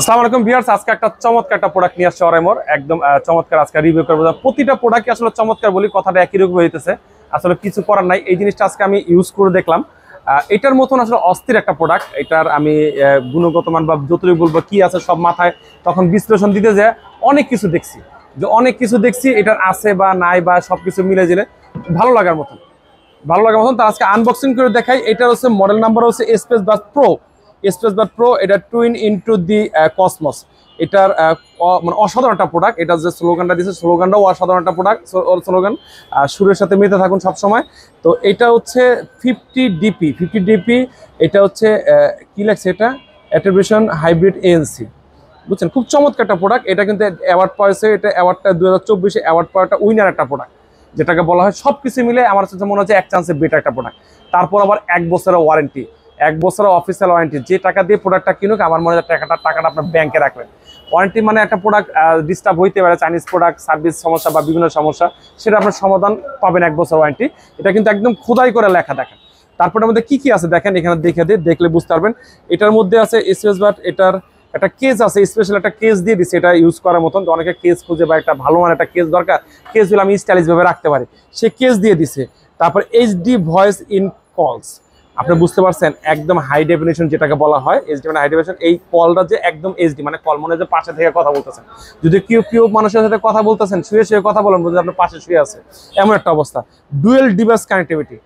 আসসালামু আলাইকুম ভিউয়ার্স, আজকে একটা চমৎকার একটা প্রোডাক্ট নিয়ে আসছে অরাইমোর। একদম চমৎকার আজকে রিভিউ করব। প্রতিটা প্রোডাক্ট আসলে চমৎকার বলি, কথাটা একই রকম হইতেছে, আসলে কিছু করার নাই। এই জিনিসটা আজকে আমি ইউজ করে দেখলাম। এটার মতন আসলে অস্থির একটা প্রোডাক্ট। এটার আমি গুণগত মান বা যতটুকু বলবো কি আছে সব মাথায় তখন বিশ্লেষণ দিতে যে অনেক কিছু দেখছি এটার আছে বা নাই বা সবকিছু মিলে জেলে ভালো লাগার মতন তার আজকে আনবক্সিং করে দেখাই। এটার হচ্ছে মডেল নাম্বার হচ্ছে স্পেস বাড প্রো। এটা টুইন ইনটু দি কসমস। এটার মানে অসাধারণ একটা প্রোডাক্ট। এটা যে স্লোগানটা দিয়েছে, স্লোগানটাও অসাধারণ একটা প্রোডাক্ট স্লোগান। সুরের সাথে মিলতে থাকুন সবসময়। তো এটা হচ্ছে 50 ডিপি। এটা হচ্ছে কি লাগছে, এটা অ্যাট্রিবিউশন হাইব্রিড এএনসি, বুঝছেন? খুব চমৎকার একটা প্রোডাক্ট। এটা কিন্তু অ্যাওয়ার্ড পাইছে। এটা অ্যাওয়ার্ডটা 2024 অ্যাওয়ার্ড পাওয়াটা উইনার একটা প্রোডাক্ট, যেটাকে বলা হয় সবকিছু মিলে আমার কাছে মনে হচ্ছে এক চান্সে বেটার একটা প্রোডাক্ট। তারপর আবার 1 বছরের ওয়ারেন্টি, 1 বছরের অফিসিয়াল ওয়ারেন্টি। যে টাকা দিয়ে প্রোডাক্টটা কিনুক, আমার মনে হয় টাকাটা আপনার ব্যাংকে রাখবেন। ওয়ারেন্টি মানে একটা প্রোডাক্ট ডিস্টার্ব হইতে পারে, চাইনিজ প্রোডাক্ট সার্ভিস সমস্যা বা বিভিন্ন সমস্যা, সেটা আপনার সমাধান পাবেন 1 বছর ওয়ারেন্টি। এটা কিন্তু একদম খোদাই করে লেখা দেখেন। তারপরে আমাদের কি আছে দেখেন, এখানে দেখলে বুঝতে পারবেন। এটার মধ্যে আছে স্পেস বাট, এটার একটা কেস আছে, স্পেশাল একটা কেস দিয়ে দিচ্ছে এটা ইউজ করার মতন। অনেকে কেস খুঁজে বা একটা ভালো মানে একটা কেস দরকার, কেসগুলো আমি স্টাইলিশ ভাবে রাখতে পারি, সে কেস দিয়ে দিছে। তারপর এইচডি ভয়েস ইন কলস, আপনি বুঝতে পারছেন, একদম হাই ডেফিনিশন যেটাকে বলা হয় এইচডি মানে হাই ডেফিনিশন। এই কলটা যে একদম এইচডি মানে কল মনে হয় যে পাশে থেকে কথা বলতেছেন। যদি কেউ মানুষের সাথে কথা বলতেছেন, শুয়ে কথা বলেন, বুঝতে আপনার পাশে শুয়ে আছে, এমন একটা অবস্থা। ডুয়েল ডিভাইস কানেক্টিভিটি,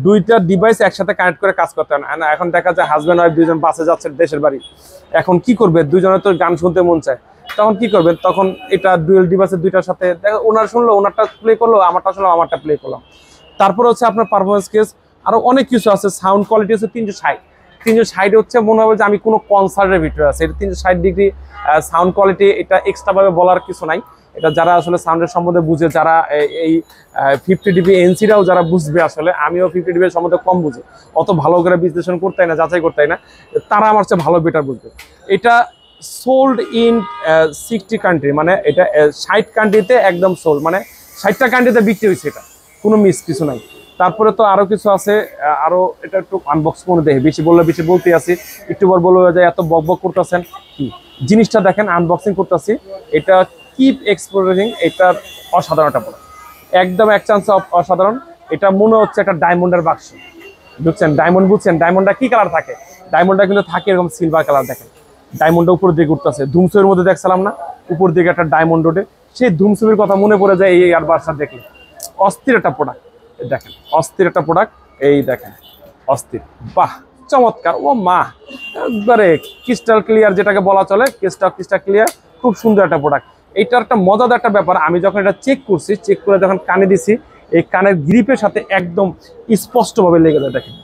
দুইটা ডিভাইস একসাথে কানেক্ট করে কাজ করতে হয় না। এখন দেখা যায় হাজব্যান্ড ওয়াইফ দুইজন বাসে যাচ্ছে দেশের বাড়ি, এখন কি করবে, দুইজনের তো গান শুনতে মন চায়, তখন কি করবেন? তখন এটা ডুয়েল ডিভাইসের দুইটার সাথে ওনার শুনলো, ওনারটা প্লে করলো, আমারটা শুনলো, আমারটা প্লে করলাম। তারপর হচ্ছে আপনার পারফরমেন্স কেস, আরো অনেক কিছু আছে। সাউন্ড কোয়ালিটি হচ্ছে 360 হচ্ছে মনে হবে যে আমি কোনো কনসার্টের ভিতরে আছি। এটা 360 ডিগ্রি সাউন্ড কোয়ালিটি। এটা এক্সট্রা ভাবে বলার কিছু নাই। এটা যারা আসলে সাউন্ডের সম্বন্ধে বুঝে, যারা এই 50 ডিবি এনসিরাও যারা বুঝবে, আসলে আমিও 50 ডিবি সম্বন্ধে কম বুঝি, অত ভালো করে বিশ্লেষণ করতে হয় না, যাচাই করতে হয় না, তারা আমার চেয়ে ভালো বেটার বুঝবে। এটা সোল্ড ইন 60 কান্ট্রি, মানে এটা 60 কান্ট্রিতে একদম সোল্ড, মানে 60টা কান্ট্রিতে বিক্রি হয়েছে, এটা কোনো মিস কিছু নাই। তারপরে তো আরো কিছু আছে, আরো এটা একটু আনবক্স করে দেখে, বেশি বলতে আছি, একটু বলবো যে এত বক করতেছেন কি জিনিসটা দেখেন, আনবক্সিং করতেছি। এটা কিপ এক্সপ্লোরিং, এটার অসাধারণ একটা প্রোডাক্ট, একদম এক চান্স অসাধারণ। এটা মনে হচ্ছে একটা ডায়মন্ডের বাক্স, বুঝছেন? ডায়মন্ড, বুঝছেন ডায়মন্ডটা কি কালার থাকে? ডায়মন্ডটা কিন্তু থাকে এরকম সিলভার কালার। দেখেন ডায়মন্ডটা উপর দিকে উঠতেছে, ধুমছবির মধ্যে দেখছিলাম না, উপর দিকে একটা ডায়মন্ড ওঠে, সেই ধুমছবির কথা মনে পড়ে যায় এই এয়ারবাডসটা দেখলে। অস্থির একটা প্রোডাক্ট, দেখেন অস্থির একটা প্রোডাক্ট, এই দেখেন অস্থির, বাহ চমৎকার। ও মা, একবারে ক্রিস্টাল ক্লিয়ার, যেটাকে বলা চলে ক্রিস্টাল ক্লিয়ার, খুব সুন্দর একটা প্রোডাক্ট। এইটার একটা মজাদার একটা ব্যাপার, আমি যখন এটা চেক করে যখন কানে দিছি, এই কানের গ্রিপের সাথে একদম স্পষ্টভাবে লেগে যায়, দেখেন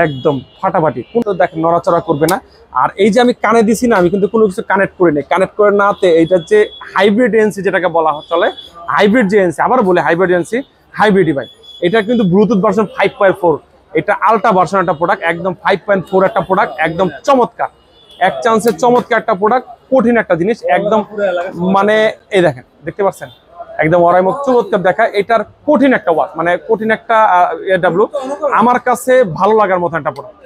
একদম ফাটাফাটি, কোনো দেখেন নড়াচড়া করবে না। আর এই যে আমি কানে দিছি না, আমি কিন্তু কোনো কিছু কানেক্ট করি নাই, কানেক্ট করে নাতে এইটা যে হাইব্রিড এনসি যেটাকে বলা চলে, হাইব্রিড যে এনসি, আবার বলে হাইব্রিড এনসি, হাইব্রিড ডিভাইস। এটা কিন্তু ব্লুটুথ ভার্সন 5.4, এটা আলট্রা ভার্সন একটা প্রোডাক্ট, একদম 5.4 একটা প্রোডাক্ট, একদম চমৎকার, এক চান্সের চমৎকার একটা প্রোডাক্ট, কঠিন একটা জিনিস একদম। মানে এই দেখেন, দেখতে পাচ্ছেন একদম অরাইমক চমৎকার দেখা। এটার কঠিন একটা ওয়াচ, মানে কঠিন একটা এডব্লিউ, আমার কাছে ভালো লাগার মতো একটা প্রোডাক্ট,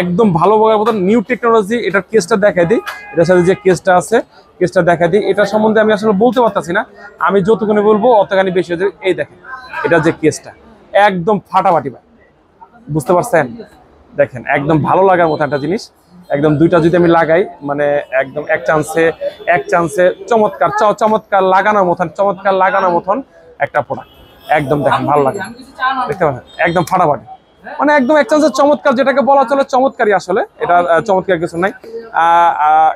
একদম ভালো লাগার মতো নিউ টেকনোলজি। এটার কেসটা দেখাই দিই, এটার সাথে যে কেসটা আছে, কেসটা দেখাই দিই। এটার সম্বন্ধে আমি আসলে বলতে পারতেছি না, আমি যতখানি বলবো অতখানি বেশি হয়ে যাবে। এই দেখেন এটা যে কেসটা একদম ফাটাফাটি, ভাই বুঝতে পারছেন? দেখেন একদম ভালো লাগার মতো একটা জিনিস, একদম দুইটা যদি আমি লাগাই, মানে একদম এক চান্সে চমৎকার লাগানোর মতন একটা প্রোডাক্ট, একদম দেখেন ভালো লাগে, দেখতে পাচ্ছেন একদম ফাটাফাটি, মানে একদম এক চান্সের চমৎকার, যেটাকে বলা চলে চমৎকারই। আসলে এটা চমৎকার কিছু নাই।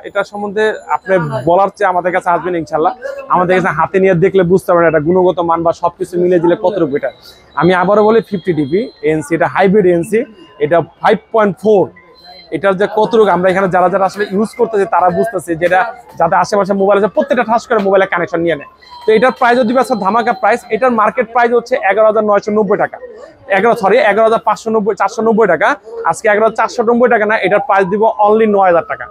এটার সম্বন্ধে আপনি বলার চেয়ে আমাদের কাছে আসবেন ইনশাল্লাহ, আমাদের কাছে হাতে নিয়ে দেখলে বুঝতে পারবেন এটা গুণগত মান বা সবকিছু মিলে দিলে কতটুকু। এটা আমি আবারও বলি 50 ডিবি এনসি, এটা হাইব্রিড এনসি, এটা 5.4। এটার যে কতটুকু আমরা এখানে যারা আসলে ইউজ করতেছি তারা বুঝতেছে, যেটা যাদের আশেপাশে মোবাইল আছে প্রত্যেকটা ঠাস করে মোবাইলে কানেকশন নিয়ে নেয়। তো এটার প্রাইস যদি ধামাকা প্রাইস, এটার মার্কেট প্রাইস হচ্ছে 11,990 টাকা, 11,490 টাকা। আজকে 11,490 টাকা না, এটার প্রাইস দিব অনলি 9,000 টাকা,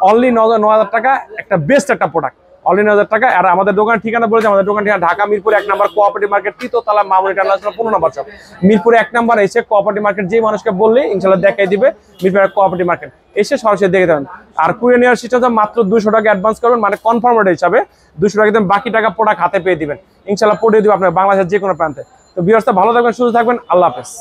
অনলি 9,000 টাকা। একটা বেস্ট একটা প্রোডাক্ট, অনলি 9,000 টাকা। আর আমাদের দোকান ঠিকানা বলেছে, আমাদের দোকান ঠিকানা ঢাকা মিরপুর 1 নম্বর কোঅপারেটিভ মার্কেট, তৃতীয়তলা, মামুন ইন্টারন্যাশনাল 15 নম্বর শপ। মিরপুর 1 নম্বর এসে কোঅপারেটিভ মার্কেট যে মানুষকে বললে ইনশাআল্লাহ দেখাই দিবে মিরপুর কোঅপারেটিভ মার্কেট, এসে সরাসরি দেখে দেবেন। আর কুরিয়ার নেওয়ার সিস্টেম মাত্র 200 টাকা অ্যাডভান্স করবেন, মানে কনফার্ম অর্ডার হিসাবে 200 টাকা দেবেন, বাকি টাকা প্রোডাক্ট হাতে পেয়ে দিবেন ইনশাআল্লাহ, পড়িয়ে দিব আপনার বাংলাদেশের যে কোনো প্রান্তে। তো ভিউয়ার্স ভালো থাকবেন, সুস্থ থাকবেন, আল্লাহ হাফেজ।